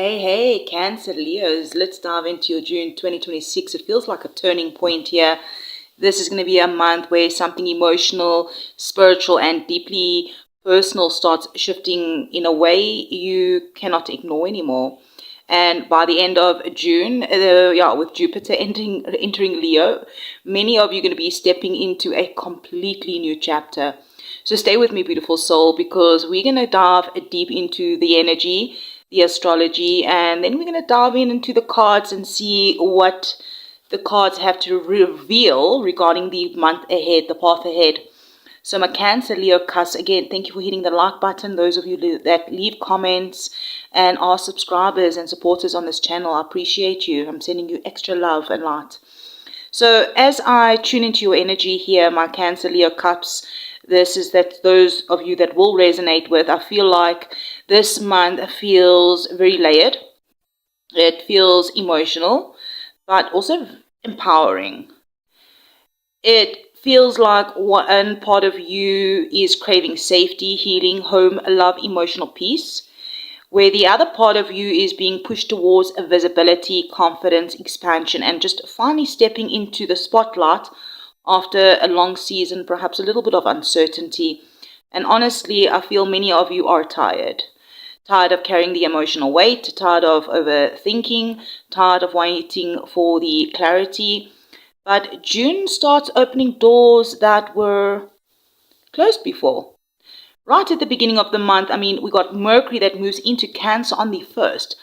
Hey, Cancer Leos, let's dive into your June 2026. It feels like a turning point here. This is going to be a month where something emotional, spiritual, and deeply personal starts shifting in a way you cannot ignore anymore. And by the end of June, with Jupiter entering Leo, many of you are going to be stepping into a completely new chapter. So stay with me, beautiful soul, because we're going to dive deep into the energy, the astrology, and then we're going to dive into the cards and see what the cards have to reveal regarding the month ahead, the path ahead. So my Cancer, Leo, Cusp, again, thank you for hitting the like button. Those of you that leave comments and are subscribers and supporters on this channel, I appreciate you. I'm sending you extra love and light. So as I tune into your energy here, my Cancer, Leo, Cups, this is that those of you that will resonate with, I feel like this month feels very layered. It feels emotional, but also empowering. It feels like one part of you is craving safety, healing, home, love, emotional peace, where the other part of you is being pushed towards a visibility, confidence, expansion, and just finally stepping into the spotlight after a long season, perhaps a little bit of uncertainty. And honestly, I feel many of you are tired. Tired of carrying the emotional weight, tired of overthinking, tired of waiting for the clarity. But June starts opening doors that were closed before. Right at the beginning of the month, we got Mercury that moves into Cancer on the 1st.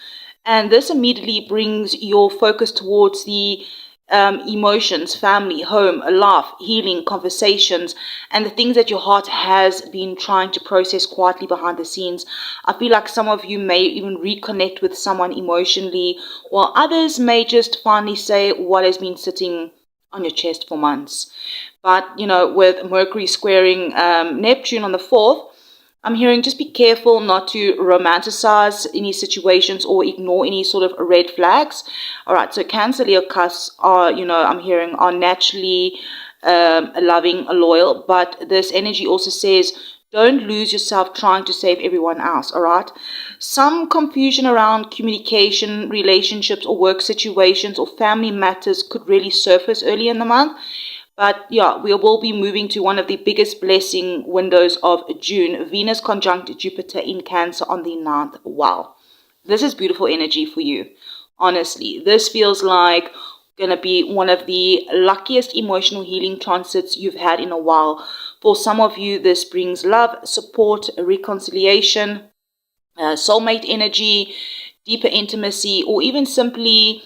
And this immediately brings your focus towards the emotions, family, home, life, healing, conversations, and the things that your heart has been trying to process quietly behind the scenes. I feel like some of you may even reconnect with someone emotionally, while others may just finally say what has been sitting on your chest for months. But, with Mercury squaring Neptune on the 4th, I'm hearing just be careful not to romanticize any situations or ignore any sort of red flags. All right, so Cancer, Leo, Cusp are, I'm hearing are naturally loving, loyal, but this energy also says don't lose yourself trying to save everyone else, all right? Some confusion around communication, relationships, or work situations or family matters could really surface early in the month. But yeah, we will be moving to one of the biggest blessing windows of June. Venus conjunct Jupiter in Cancer on the 9th. Wow. This is beautiful energy for you. Honestly, this feels like going to be one of the luckiest emotional healing transits you've had in a while. For some of you, this brings love, support, reconciliation, soulmate energy, deeper intimacy, or even simply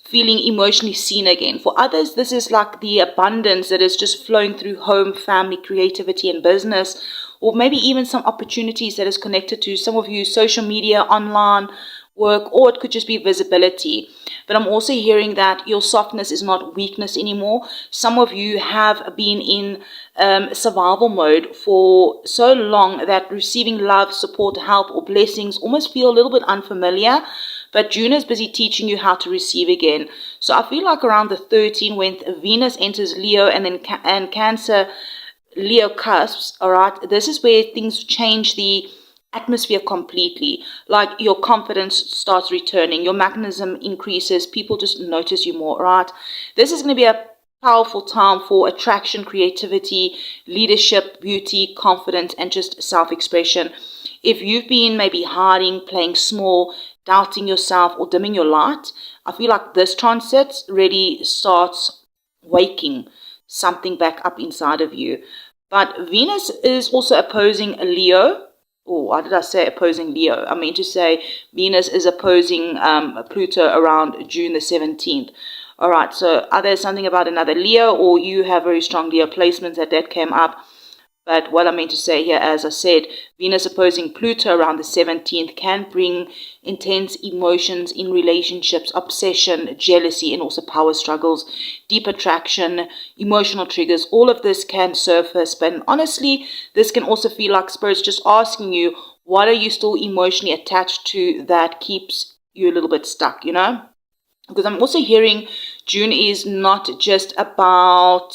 feeling emotionally seen again. For others, this is like the abundance that is just flowing through home, family, creativity, and business, or maybe even some opportunities that is connected to some of you social media, online work, or it could just be visibility. But I'm also hearing that your softness is not weakness anymore. Some of you have been in survival mode for so long that receiving love, support, help, or blessings almost feel a little bit unfamiliar. But June is busy teaching you how to receive again. So I feel like around the 13th, when Venus enters Leo and then Cancer, Leo cusps, all right, this is where things change the atmosphere completely. Like your confidence starts returning, your magnetism increases, people just notice you more, right? This is going to be a powerful time for attraction, creativity, leadership, beauty, confidence, and just self-expression. If you've been maybe hiding, playing small, doubting yourself, or dimming your light, I feel like this transit really starts waking something back up inside of you. But Venus is also opposing Leo. Oh, why did I say opposing Leo? I mean to say Venus is opposing Pluto around June the 17th. All right, so either something about another Leo or you have very strong Leo placements that came up. But what I meant to say here, as I said, Venus opposing Pluto around the 17th can bring intense emotions in relationships, obsession, jealousy, and also power struggles, deep attraction, emotional triggers. All of this can surface. But honestly, this can also feel like Spirit's just asking you, what are you still emotionally attached to that keeps you a little bit stuck, Because I'm also hearing June is not just about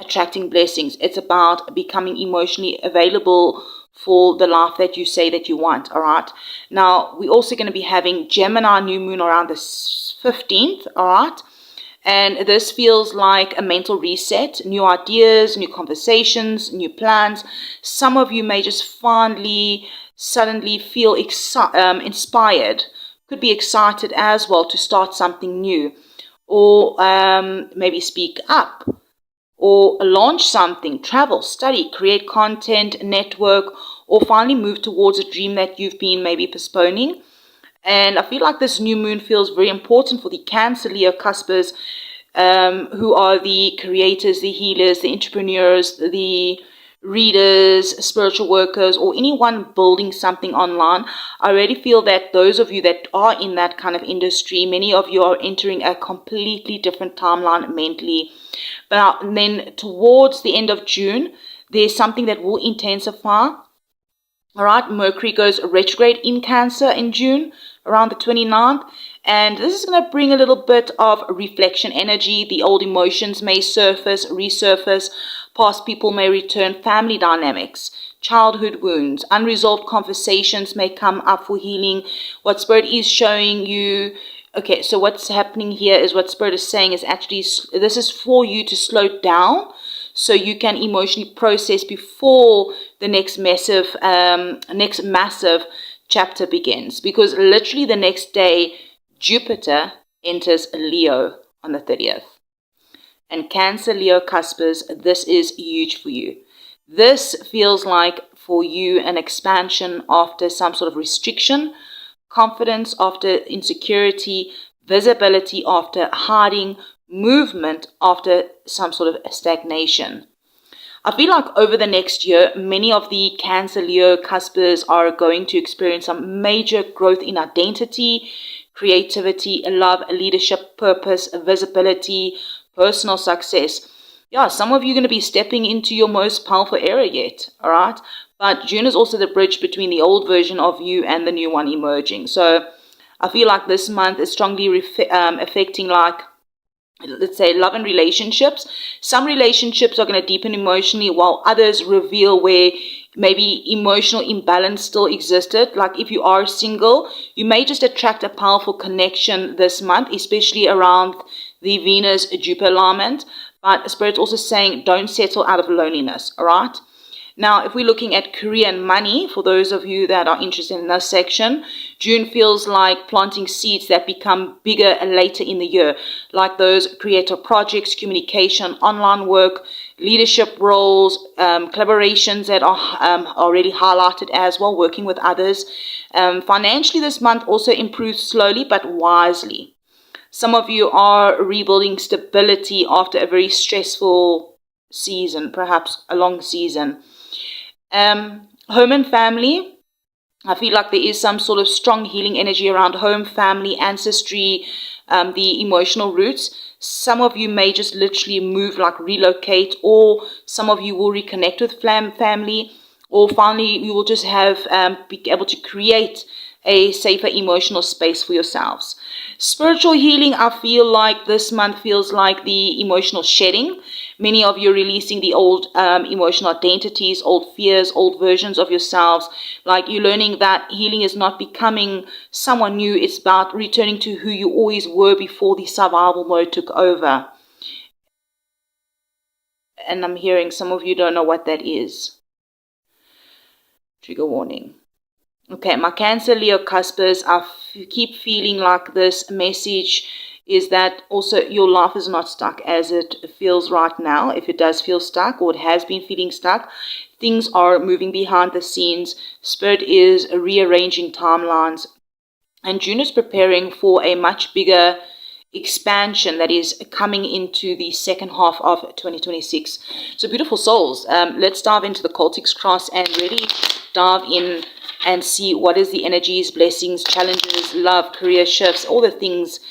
attracting blessings. It's about becoming emotionally available for the life that you say that you want, all right? Now, we're also going to be having Gemini new moon around the 15th, all right? And this feels like a mental reset, new ideas, new conversations, new plans. Some of you may just suddenly feel inspired, could be excited as well to start something new, or maybe speak up, or launch something, travel, study, create content, network, or finally move towards a dream that you've been maybe postponing. And I feel like this new moon feels very important for the Cancer Leo Cuspers, who are the creators, the healers, the entrepreneurs, the readers, spiritual workers, or anyone building something online. I really feel that those of you that are in that kind of industry, many of you are entering a completely different timeline mentally. But then towards the end of June, there's something that will intensify. All right, Mercury goes retrograde in Cancer in June, around the 29th. And this is going to bring a little bit of reflection energy. The old emotions may resurface. Past people may return. Family dynamics, childhood wounds, unresolved conversations may come up for healing. What Spirit is showing you. Okay, so what's happening here is what Spirit is saying is actually, this is for you to slow down so you can emotionally process before the next massive chapter begins. Because literally the next day, Jupiter enters Leo on the 30th. And Cancer Leo Cuspers, this is huge for you. This feels like for you an expansion after some sort of restriction, confidence after insecurity, visibility after hiding, movement after some sort of stagnation. I feel like over the next year, many of the Cancer Leo Cuspers are going to experience some major growth in identity, creativity, love, leadership, purpose, visibility, personal success. Yeah, some of you are going to be stepping into your most powerful area yet, all right? But June is also the bridge between the old version of you and the new one emerging. So I feel like this month is strongly affecting, like, let's say, love and relationships. Some relationships are going to deepen emotionally, while others reveal where maybe emotional imbalance still existed. Like if you are single, you may just attract a powerful connection this month, especially around the Venus-Jupiter alignment. But Spirit's also saying don't settle out of loneliness, all right? Now, if we're looking at career and money, for those of you that are interested in this section, June feels like planting seeds that become bigger later in the year, like those creative projects, communication, online work, leadership roles, collaborations that are already highlighted as well, working with others. Financially, this month also improves slowly but wisely. Some of you are rebuilding stability after a very stressful season, perhaps a long season. Home and family, I feel like there is some sort of strong healing energy around home, family, ancestry, the emotional roots. Some of you may just literally move, like relocate, or some of you will reconnect with family, or finally you will just have be able to create a safer emotional space for yourselves. Spiritual healing, I feel like this month feels like the emotional shedding. Many of you are releasing the old emotional identities, old fears, old versions of yourselves. Like you're learning that healing is not becoming someone new. It's about returning to who you always were before the survival mode took over. And I'm hearing some of you don't know what that is. Trigger warning. Okay, my Cancer Leo Cuspers, I keep feeling like this message is that also your life is not stuck as it feels right now. If it does feel stuck or it has been feeling stuck, things are moving behind the scenes. Spirit is rearranging timelines. And June is preparing for a much bigger expansion that is coming into the second half of 2026. So beautiful souls, let's dive into the Celtic cross and really dive in and see what is the energies, blessings, challenges, love, career shifts, all the things,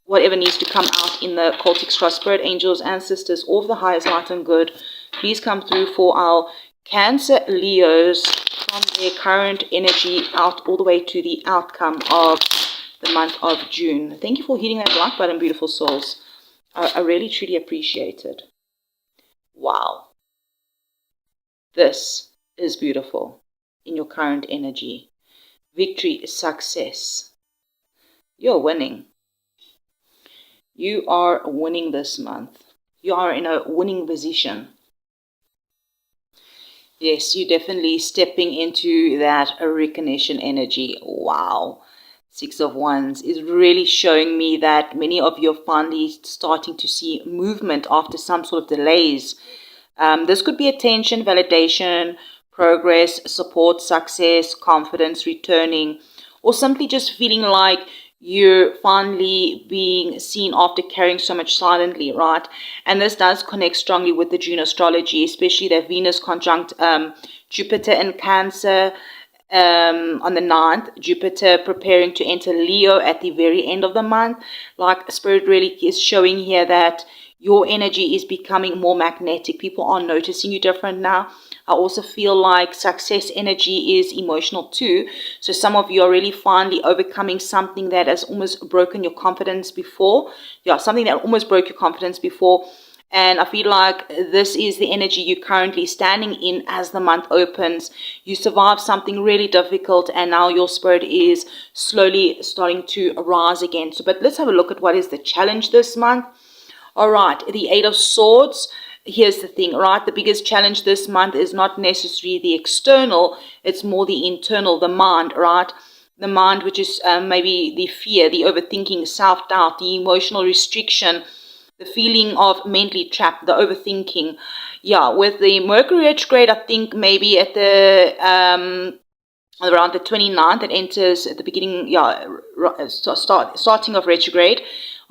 whatever needs to come out in the Celtic cross. Spirit, angels, ancestors, all of the highest light and good, please come through for our Cancer Leos from their current energy out all the way to the outcome of the month of June. Thank you for hitting that like button, beautiful souls. I really, truly appreciate it. Wow. This is beautiful. in your current energy. Victory, success. You're winning. You are winning this month. You are in a winning position. Yes, you're definitely stepping into that recognition energy. Wow. Six of Wands is really showing me that many of you are finally starting to see movement after some sort of delays. This could be attention, validation, progress, support, success, confidence returning, or simply just feeling like you're finally being seen after carrying so much silently, right? And this does connect strongly with the June astrology, especially that Venus conjunct Jupiter in Cancer on the 9th, Jupiter preparing to enter Leo at the very end of the month. Like Spirit really is showing here that your energy is becoming more magnetic. People are noticing you different now. I also feel like success energy is emotional too. So some of you are really finally overcoming something that has almost broken your confidence before. Yeah, something that almost broke your confidence before. And I feel like this is the energy you're currently standing in as the month opens. You survived something really difficult and now your spirit is slowly starting to rise again. So, but let's have a look at what is the challenge this month. All right, the Eight of Swords. Here's the thing, right? The biggest challenge this month is not necessarily the external. It's more the internal, the mind, right? The mind, which is maybe the fear, the overthinking, self-doubt, the emotional restriction, the feeling of mentally trapped, the overthinking. Yeah, with the Mercury retrograde, I think maybe at the around the 29th, it enters at the beginning, starting of retrograde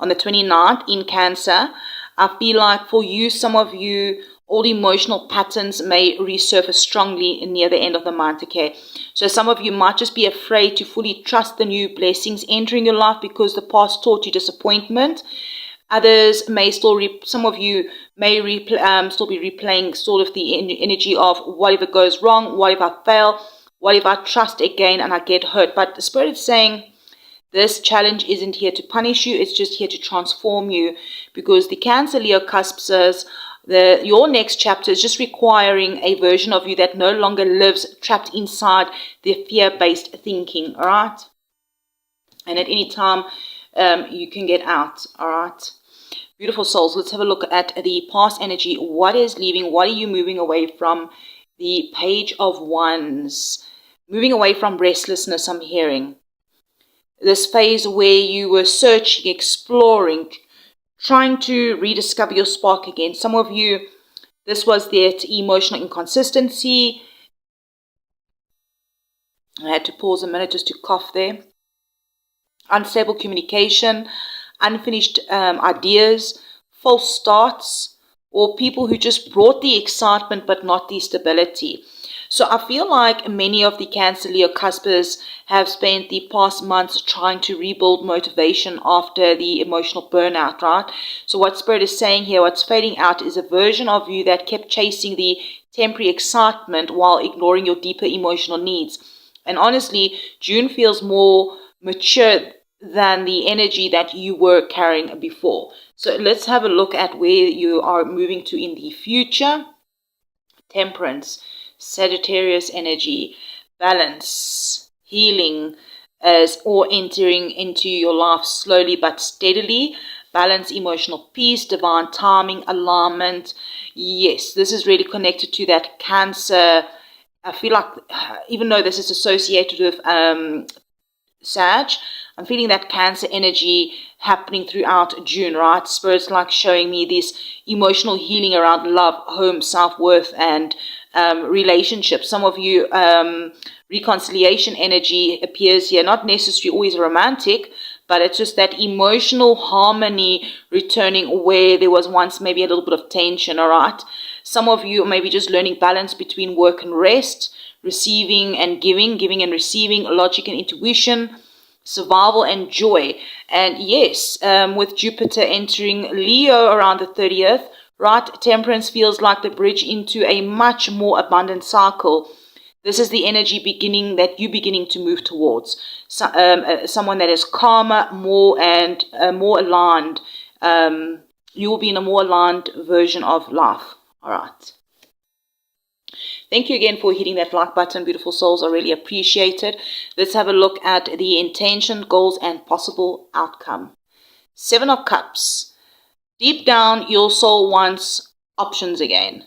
on the 29th in Cancer. I feel like for you, some of you, all the emotional patterns may resurface strongly near the end of the month, okay? So some of you might just be afraid to fully trust the new blessings entering your life because the past taught you disappointment. Others may still, some of you may still be replaying sort of the energy of what if it goes wrong, what if I fail, what if I trust again and I get hurt. But the Spirit is saying this challenge isn't here to punish you, it's just here to transform you, because the Cancer Leo cusp says your next chapter is just requiring a version of you that no longer lives trapped inside the fear-based thinking, all right? And at any time, you can get out, all right? Beautiful souls, let's have a look at the past energy. What is leaving? What are you moving away from? The Page of Wands. Moving away from restlessness, I'm hearing. This phase where you were searching, exploring, trying to rediscover your spark again. Some of you, this was that emotional inconsistency. I had to pause a minute just to cough there. Unstable communication, unfinished ideas, false starts, or people who just brought the excitement but not the stability. So I feel like many of the Cancer Leo cuspers have spent the past months trying to rebuild motivation after the emotional burnout, right? So what Spirit is saying here, what's fading out is a version of you that kept chasing the temporary excitement while ignoring your deeper emotional needs. And honestly, June feels more mature than the energy that you were carrying before. So let's have a look at where you are moving to in the future. Temperance, Sagittarius energy, balance, healing, as or entering into your life slowly but steadily. Balance, emotional peace, divine timing, alignment. Yes, this is really connected to that Cancer. I feel like even though this is associated with Sag, I'm feeling that Cancer energy happening throughout June, right? Spirit's like showing me this emotional healing around love, home, self-worth, and relationships. Some of you, reconciliation energy appears here, not necessarily always romantic, but it's just that emotional harmony returning where there was once maybe a little bit of tension, all right? Some of you may be just learning balance between work and rest, receiving and giving, giving and receiving, logic and intuition, survival and joy. And yes, with Jupiter entering Leo around the 30th, right, Temperance feels like the bridge into a much more abundant cycle. This is the energy beginning to move towards. So, someone that is calmer, more and more aligned. You will be in a more aligned version of life. All right. Thank you again for hitting that like button, beautiful souls. I really appreciate it. Let's have a look at the intention, goals, and possible outcome. 7 of Cups. Deep down, your soul wants options again.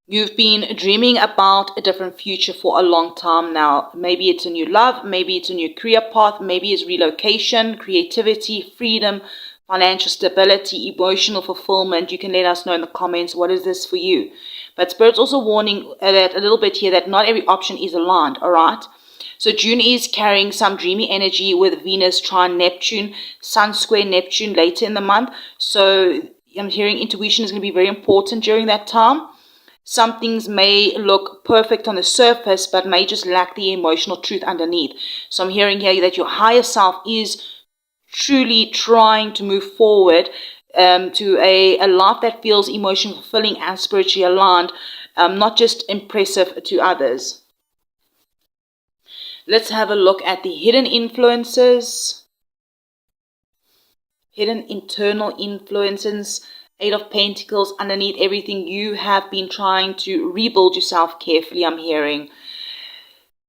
You've been dreaming about a different future for a long time now. Maybe it's a new love, maybe it's a new career path, maybe it's relocation, creativity, freedom, financial stability, emotional fulfillment. You can let us know in the comments, what is this for you? But Spirit's also warning that a little bit here that not every option is aligned, all right? So June is carrying some dreamy energy with Venus trine Neptune, Sun square Neptune later in the month. So I'm hearing intuition is going to be very important during that time. Some things may look perfect on the surface, but may just lack the emotional truth underneath. So I'm hearing here that your higher self is truly trying to move forward to a life that feels emotionally fulfilling and spiritually aligned, not just impressive to others. Let's have a look at the hidden influences. Hidden internal influences. 8 of Pentacles. Underneath everything, you have been trying to rebuild yourself carefully, I'm hearing.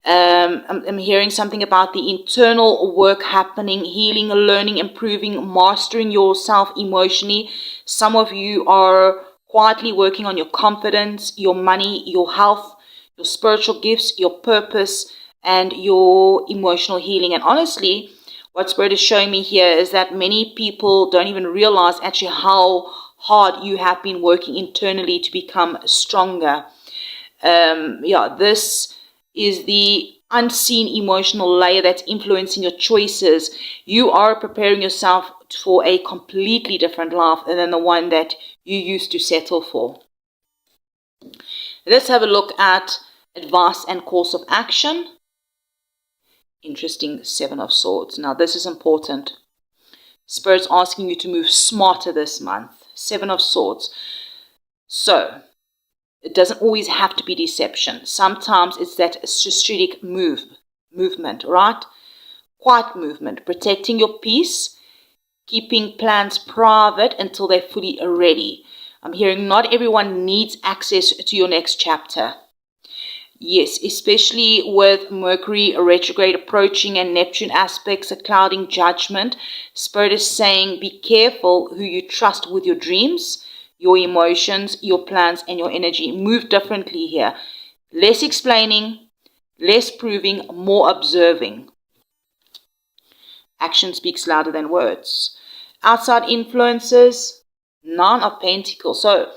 I'm hearing something about the internal work happening, healing, learning, improving, mastering yourself emotionally. Some of you are quietly working on your confidence, your money, your health, your spiritual gifts, your purpose, and your emotional healing. And honestly, what Spirit is showing me here is that many people don't even realize actually how hard you have been working internally to become stronger. This is the unseen emotional layer that's influencing your choices. You are preparing yourself for a completely different life than the one that you used to settle for. Let's have a look at advice and course of action. Interesting 7 of Swords. Now this is important. Spirit's asking you to move smarter this month. 7 of Swords. So, it doesn't always have to be deception. Sometimes it's that strategic movement, right? Quiet movement, protecting your peace, keeping plans private until they're fully ready. I'm hearing not everyone needs access to your next chapter. Yes, especially with Mercury retrograde approaching and Neptune aspects are clouding judgment. Spirit is saying be careful who you trust with your dreams, your emotions, your plans, and your energy. Move differently here. Less explaining, less proving, more observing. Action speaks louder than words. Outside influences, 9 of Pentacles. So,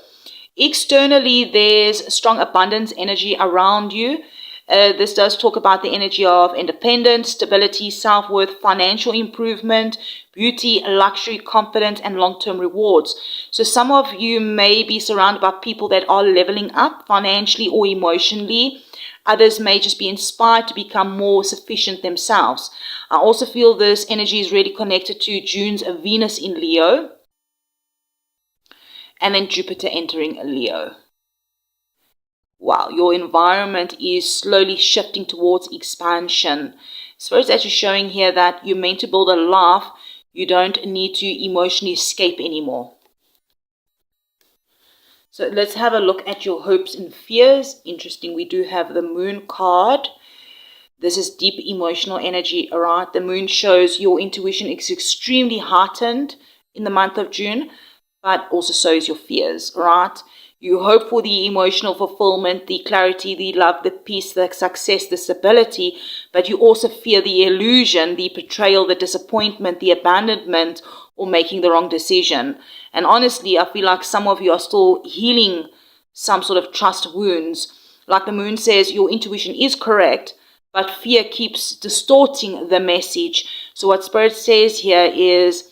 externally, there's strong abundance energy around you. This does talk about the energy of independence, stability, self-worth, financial improvement, beauty, luxury, confidence, and long-term rewards. So some of you may be surrounded by people that are leveling up financially or emotionally. Others may just be inspired to become more sufficient themselves. I also feel this energy is really connected to June's Venus in Leo, and then Jupiter entering Leo. Wow, your environment is slowly shifting towards expansion. Spirit is actually showing here that you're meant to build a life. You don't need to emotionally escape anymore. So let's have a look at your hopes and fears. Interesting, we do have the Moon card. This is deep emotional energy, all right? The Moon shows your intuition is extremely heightened in the month of June, but also so is your fears, all right? You hope for the emotional fulfillment, the clarity, the love, the peace, the success, the stability, but you also fear the illusion, the betrayal, the disappointment, the abandonment, or making the wrong decision. And honestly, I feel like some of you are still healing some sort of trust wounds. Like the Moon says, your intuition is correct, but fear keeps distorting the message. So what Spirit says here is,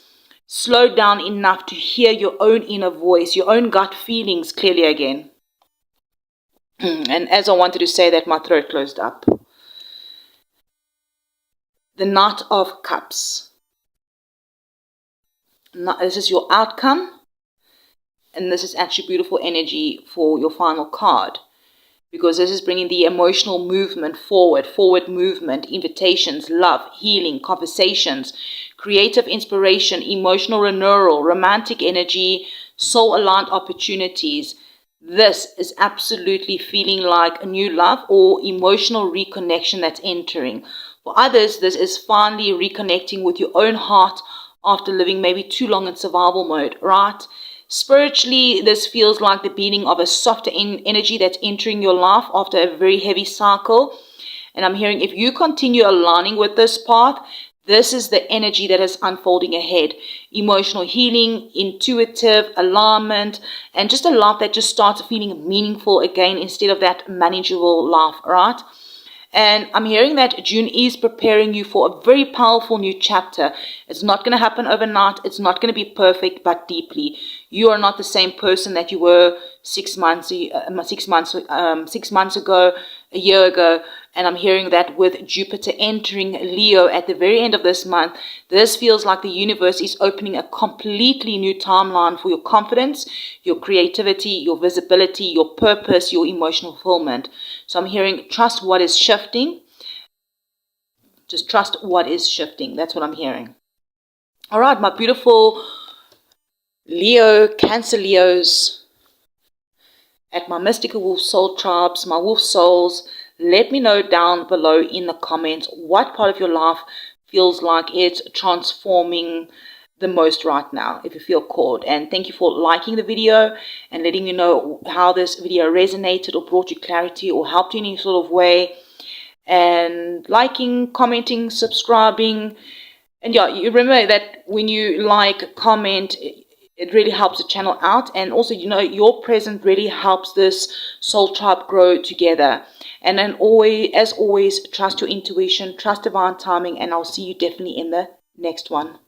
slow down enough to hear your own inner voice, your own gut feelings clearly again. And as I wanted to say that, my throat closed up. The Knight of Cups. Now, this is your outcome. And this is actually beautiful energy for your final card. Because this is bringing the emotional movement forward movement, invitations, love, healing, conversations, creative inspiration, emotional renewal, romantic energy, soul-aligned opportunities. this is absolutely feeling like a new love or emotional reconnection that's entering. For others, this is finally reconnecting with your own heart after living maybe too long in survival mode, right? Spiritually, this feels like the beginning of a softer energy that's entering your life after a very heavy cycle. And I'm hearing if you continue aligning with this path, this is the energy that is unfolding ahead. Emotional healing, intuitive alignment, and just a life that just starts feeling meaningful again instead of that manageable life, right? And I'm hearing that June is preparing you for a very powerful new chapter. It's not going to happen overnight. It's not going to be perfect, but deeply. You are not the same person that you were 6 months ago, a year ago. And I'm hearing that with Jupiter entering Leo at the very end of this month, this feels like the universe is opening a completely new timeline for your confidence, your creativity, your visibility, your purpose, your emotional fulfillment. So I'm hearing trust what is shifting. Just trust what is shifting. That's what I'm hearing. All right, my beautiful Leo, Cancer Leos, at my Mystical Wolf Soul Tribes, my Wolf Souls, let me know down below in the comments what part of your life feels like it's transforming the most right now, if you feel called. And thank you for liking the video and letting me know how this video resonated or brought you clarity or helped you in any sort of way. And liking, commenting, subscribing. And yeah, you remember that when you like, comment, it really helps the channel out. And also, you know, your presence really helps this soul tribe grow together. And then always, as always, trust your intuition, trust divine timing, and I'll see you definitely in the next one.